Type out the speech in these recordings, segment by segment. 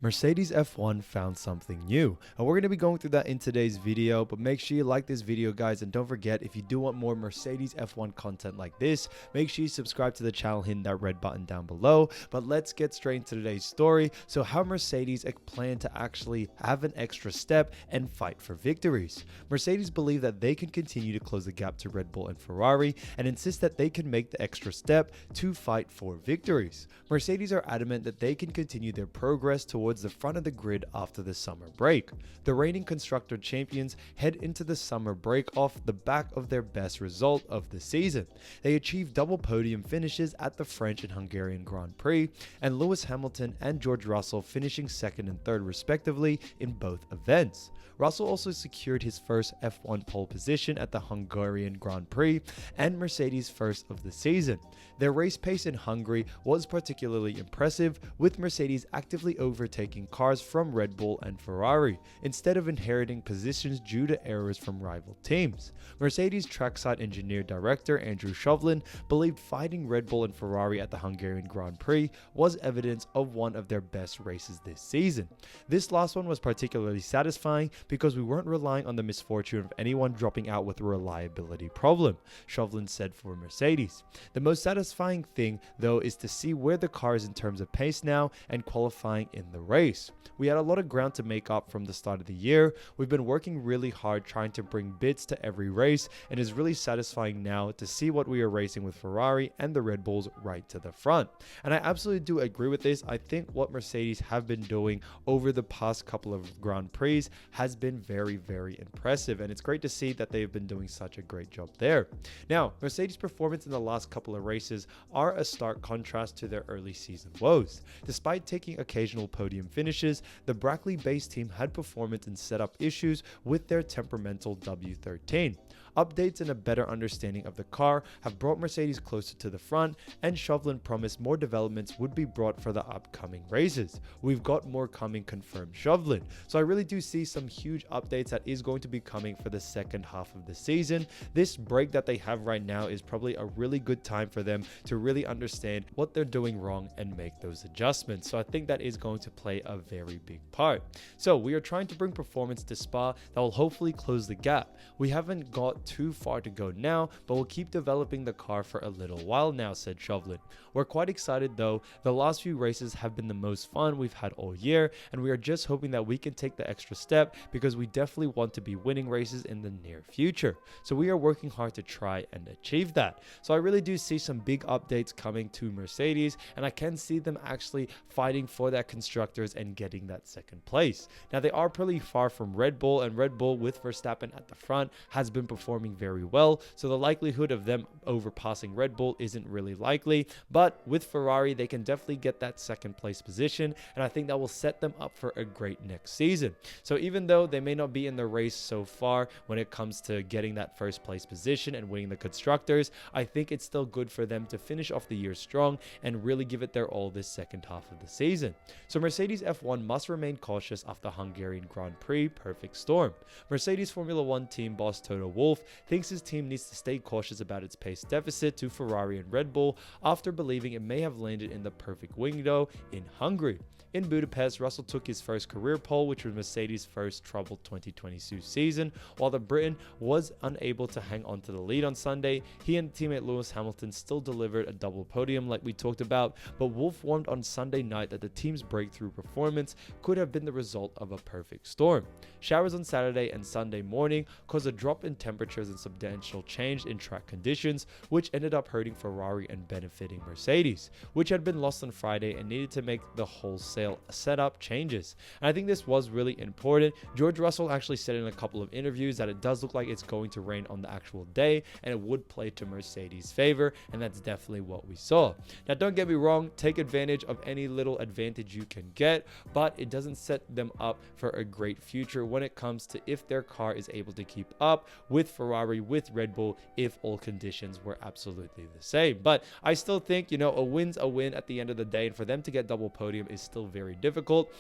Mercedes F1 found something new, and we're going to be going through that in today's video. But make sure you like this video, guys, and don't forget, if you do want more Mercedes F1 content like this, make sure you subscribe to the channel, hitting that red button down below. But let's get straight into today's story. So how Mercedes plan to actually have an extra step and fight for victories. Mercedes believe that they can continue to close the gap to Red Bull and Ferrari, and insist that they can make the extra step to fight for victories. Mercedes are adamant that they can continue their progress towards the front of the grid after the summer break. The reigning constructor champions head into the summer break off the back of their best result of the season. They achieved double podium finishes at the French and Hungarian Grand Prix, and Lewis Hamilton and George Russell finishing second and third respectively in both events. Russell also secured his first F1 pole position at the Hungarian Grand Prix and Mercedes' first of the season. Their race pace in Hungary was particularly impressive, with Mercedes actively overtaking cars from Red Bull and Ferrari, instead of inheriting positions due to errors from rival teams. Mercedes trackside engineer director Andrew Shovlin believed fighting Red Bull and Ferrari at the Hungarian Grand Prix was evidence of one of their best races this season. This last one was particularly satisfying because we weren't relying on the misfortune of anyone dropping out with a reliability problem, Shovlin said for Mercedes. The most satisfying thing, though, is to see where the car is in terms of pace now and qualifying in the race. We had a lot of ground to make up from the start of the year. We've been working really hard trying to bring bits to every race, and it's really satisfying now to see what we are racing with Ferrari and the Red Bulls right to the front. And I absolutely do agree with this. I think what Mercedes have been doing over the past couple of Grand Prix has been very, very impressive, and it's great to see that they've been doing such a great job there. Now, Mercedes' performance in the last couple of races are a stark contrast to their early season woes. Despite taking occasional podium finishes, the Brackley-based team had performance and setup issues with their temperamental W13. Updates and a better understanding of the car have brought Mercedes closer to the front, and Shovlin promised more developments would be brought for the upcoming races. We've got more coming, confirmed Shovlin. So I really do see some huge updates that is going to be coming for the second half of the season. This break that they have right now is probably a really good time for them to really understand what they're doing wrong and make those adjustments. So I think that is going to play a very big part. So we are trying to bring performance to Spa that will hopefully close the gap. We haven't got too far to go now, but we'll keep developing the car for a little while now, said Shovlin. We're quite excited though. The last few races have been the most fun we've had all year, and we are just hoping that we can take the extra step because we definitely want to be winning races in the near future. So we are working hard to try and achieve that. So I really do see some big updates coming to Mercedes, and I can see them actually fighting for that constructors and getting that second place. Now they are pretty far from Red Bull, and Red Bull with Verstappen at the front has been performing very well, so the likelihood of them overpassing Red Bull isn't really likely. But with Ferrari, they can definitely get that second place position, and I think that will set them up for a great next season. So even though they may not be in the race so far when it comes to getting that first place position and winning the constructors, I think it's still good for them to finish off the year strong and really give it their all this second half of the season. So Mercedes F1 must remain cautious after Hungarian Grand Prix perfect storm. Mercedes Formula One team boss Toto Wolff thinks his team needs to stay cautious about its pace deficit to Ferrari and Red Bull after believing it may have landed in the perfect window in Hungary. In Budapest, Russell took his first career pole, which was Mercedes' first troubled 2022 season. While the Briton was unable to hang on to the lead on Sunday, he and teammate Lewis Hamilton still delivered a double podium like we talked about, but Wolff warned on Sunday night that the team's breakthrough performance could have been the result of a perfect storm. Showers on Saturday and Sunday morning caused a drop in temperatures and substantial change in track conditions, which ended up hurting Ferrari and benefiting Mercedes, which had been lost on Friday and needed to make the wholesale setup changes. And I think this was really important. George Russell actually said in a couple of interviews that it does look like it's going to rain on the actual day, and it would play to Mercedes' favor, and that's definitely what we saw. Now don't get me wrong, take advantage of any little advantage you can get, but it doesn't set them up for a great future when it comes to if their car is able to keep up with Ferrari, with Red Bull, if all conditions were absolutely the same. But I still think, a win's a win at the end of the day, and for them to get double podium is still very difficult.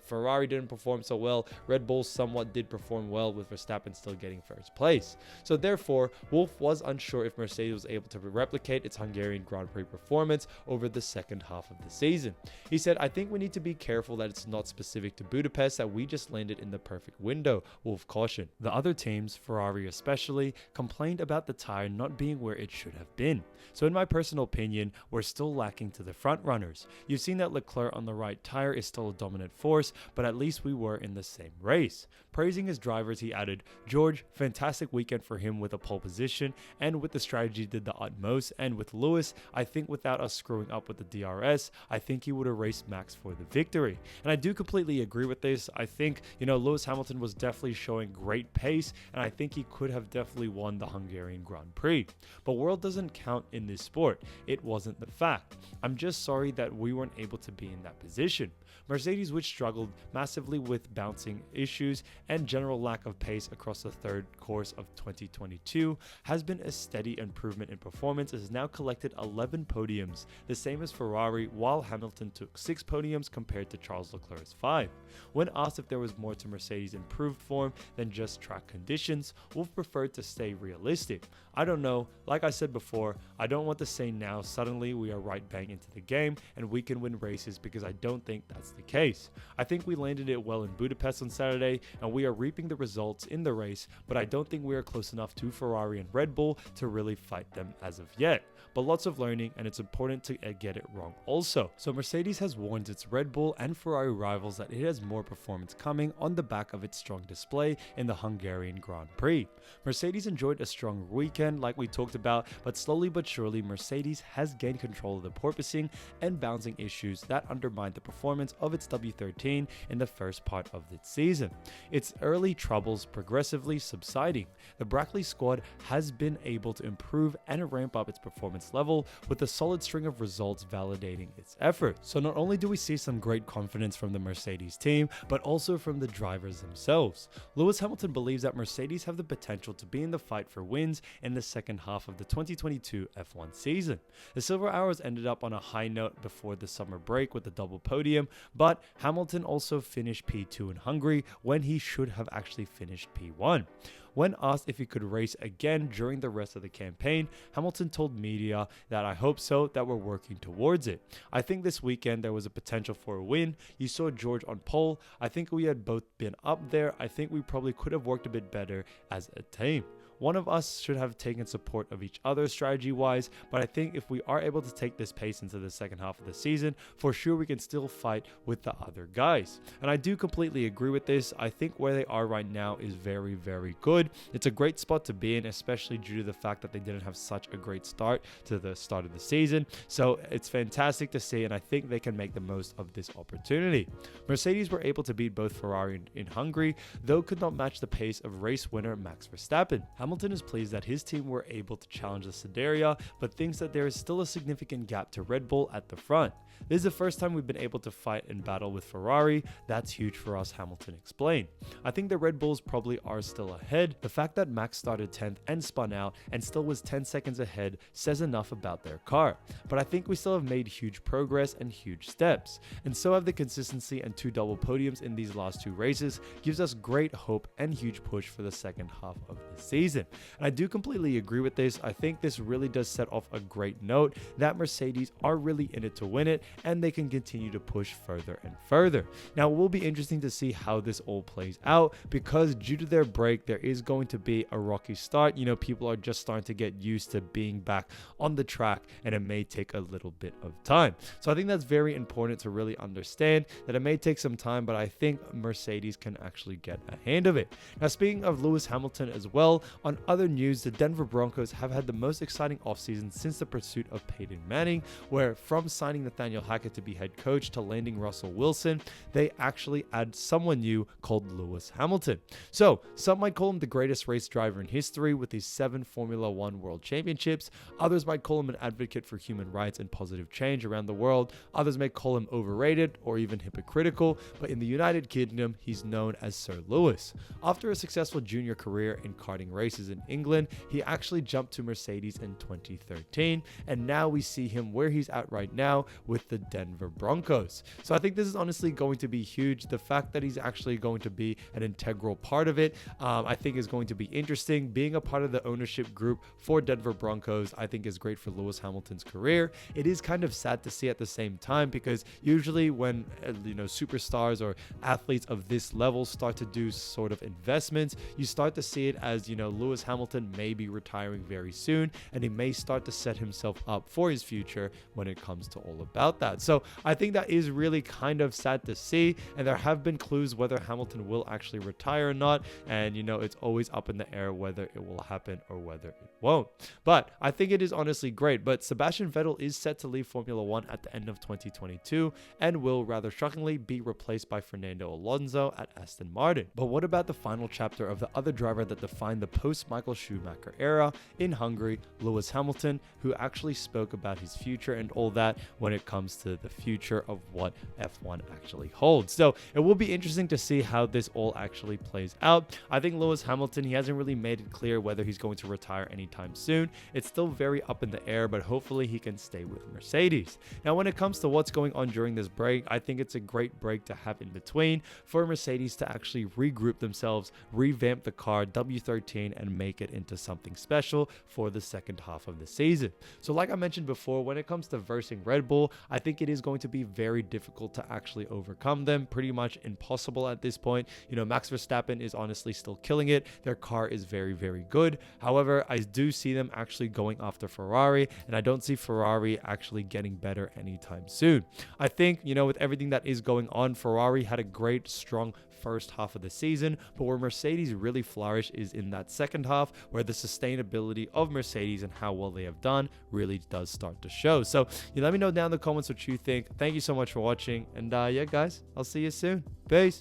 Ferrari didn't perform so well. Red Bull somewhat did perform well, with Verstappen still getting first place. So therefore, Wolff was unsure if Mercedes was able to replicate its Hungarian Grand Prix performance over the second half of the season. He said, I think we need to be careful that it's not specific to Budapest, that we just landed in the perfect window, Wolff cautioned. The other teams, Ferrari especially, complained about the tire not being where it should have been. So in my personal opinion, we're still lacking to the front runners. You've seen that Leclerc on the right tire is still a dominant force, but at least we were in the same race. Praising his drivers, he added, "George, fantastic weekend for him with a pole position, and with the strategy did the utmost, and with Lewis, I think without us screwing up with the DRS, I think he would have raced Max for the victory." And I do completely agree with this. I think, Lewis Hamilton was definitely showing great pace, and I think he could have definitely won the Hungarian Grand Prix. But world doesn't count in this sport. It wasn't the fact. I'm just sorry that we weren't able to be in that position. Mercedes, which struggled massively with bouncing issues and general lack of pace across the third course of 2022, has been a steady improvement in performance and has now collected 11 podiums, the same as Ferrari, while Hamilton took 6 podiums compared to Charles Leclerc's 5. When asked if there was more to Mercedes' improved form than just track conditions, Wolff preferred to stay realistic. "I don't know, like I said before, I don't want to say now suddenly we are right bang into the game and we can win races, because I don't think that's the case. I think we landed it well in Budapest on Saturday and we are reaping the results in the race, but I don't think we are close enough to Ferrari and Red Bull to really fight them as of yet. But lots of learning, and it's important to get it wrong also." So Mercedes has warned its Red Bull and Ferrari rivals that it has more performance coming on the back of its strong display in the Hungarian Grand Prix. Mercedes enjoyed a strong weekend like we talked about, but slowly but surely Mercedes has gained control of the porpoising and bouncing issues that undermined the performance of its W13 in the first part of its season. Its early troubles progressively subsiding. The Brackley squad has been able to improve and ramp up its performance level, with a solid string of results validating its efforts. So not only do we see some great confidence from the Mercedes team, but also from the drivers themselves. Lewis Hamilton believes that Mercedes have the potential to be in the fight for wins in the second half of the 2022 F1 season. The Silver Arrows ended up on a high note before the summer break with the double podium, but Hamilton also finished P2 in Hungary when he should have actually finished P1. When asked if he could race again during the rest of the campaign, Hamilton told media that "I hope so, that we're working towards it. I think this weekend there was a potential for a win. You saw George on pole. I think we had both been up there. I think we probably could have worked a bit better as a team. One of us should have taken support of each other strategy-wise, but I think if we are able to take this pace into the second half of the season, for sure we can still fight with the other guys." And I do completely agree with this. I think where they are right now is very, very good. It's a great spot to be in, especially due to the fact that they didn't have such a great start to the start of the season. So it's fantastic to see, and I think they can make the most of this opportunity. Mercedes were able to beat both Ferrari in Hungary, though could not match the pace of race winner Max Verstappen. Hamilton is pleased that his team were able to challenge the Scuderia, but thinks that there is still a significant gap to Red Bull at the front. "This is the first time we've been able to fight and battle with Ferrari. That's huge for us," Hamilton explained. "I think the Red Bulls probably are still ahead. The fact that Max started 10th and spun out and still was 10 seconds ahead says enough about their car. But I think we still have made huge progress and huge steps. And so have the consistency, and 2 double podiums in these last 2 races gives us great hope and huge push for the second half of the season." And I do completely agree with this. I think this really does set off a great note that Mercedes are really in it to win it, and they can continue to push further and further. Now, it will be interesting to see how this all plays out, because due to their break, there is going to be a rocky start. People are just starting to get used to being back on the track, and it may take a little bit of time. So I think that's very important to really understand that it may take some time, but I think Mercedes can actually get a hand of it. Now, speaking of Lewis Hamilton as well, on other news, the Denver Broncos have had the most exciting offseason since the pursuit of Peyton Manning, where from signing Nathaniel Hackett to be head coach to landing Russell Wilson, they actually add someone new called Lewis Hamilton. So some might call him the greatest race driver in history with his 7 Formula One World Championships. Others might call him an advocate for human rights and positive change around the world. Others may call him overrated or even hypocritical, but in the United Kingdom, he's known as Sir Lewis. After a successful junior career in karting racing, races in England. He actually jumped to Mercedes in 2013, and now we see him where he's at right now with the Denver Broncos. So I think this is honestly going to be huge. The fact that he's actually going to be an integral part of it, I think is going to be interesting. Being a part of the ownership group for Denver Broncos, I think is great for Lewis Hamilton's career. It is kind of sad to see at the same time, because usually when superstars or athletes of this level start to do sort of investments, you start to see it as, Lewis Hamilton may be retiring very soon, and he may start to set himself up for his future when it comes to all about that. So I think that is really kind of sad to see, and there have been clues whether Hamilton will actually retire or not, and it's always up in the air whether it will happen or whether it won't. But I think it is honestly great. But Sebastian Vettel is set to leave Formula One at the end of 2022 and will, rather shockingly, be replaced by Fernando Alonso at Aston Martin. But what about the final chapter of the other driver that defined the post-Michael Schumacher era in Hungary, Lewis Hamilton, who actually spoke about his future and all that when it comes to the future of what F1 actually holds. So it will be interesting to see how this all actually plays out. I think Lewis Hamilton, he hasn't really made it clear whether he's going to retire anytime soon. It's still very up in the air, but hopefully he can stay with Mercedes. Now, when it comes to what's going on during this break, I think it's a great break to have in between for Mercedes to actually regroup themselves, revamp the car W13, and make it into something special for the second half of the season. So like I mentioned before, when it comes to versing Red Bull, I think it is going to be very difficult to actually overcome them, pretty much impossible at this point. Max Verstappen is honestly still killing it. Their car is very, very good. However, I do see them actually going after Ferrari, and I don't see Ferrari actually getting better anytime soon. I think, with everything that is going on, Ferrari had a great, strong first half of the season, but where Mercedes really flourished is in that second half, where the sustainability of Mercedes and how well they have done really does start to show. So let me know down in the comments what you think. Thank you so much for watching, and yeah guys, I'll see you soon. Peace.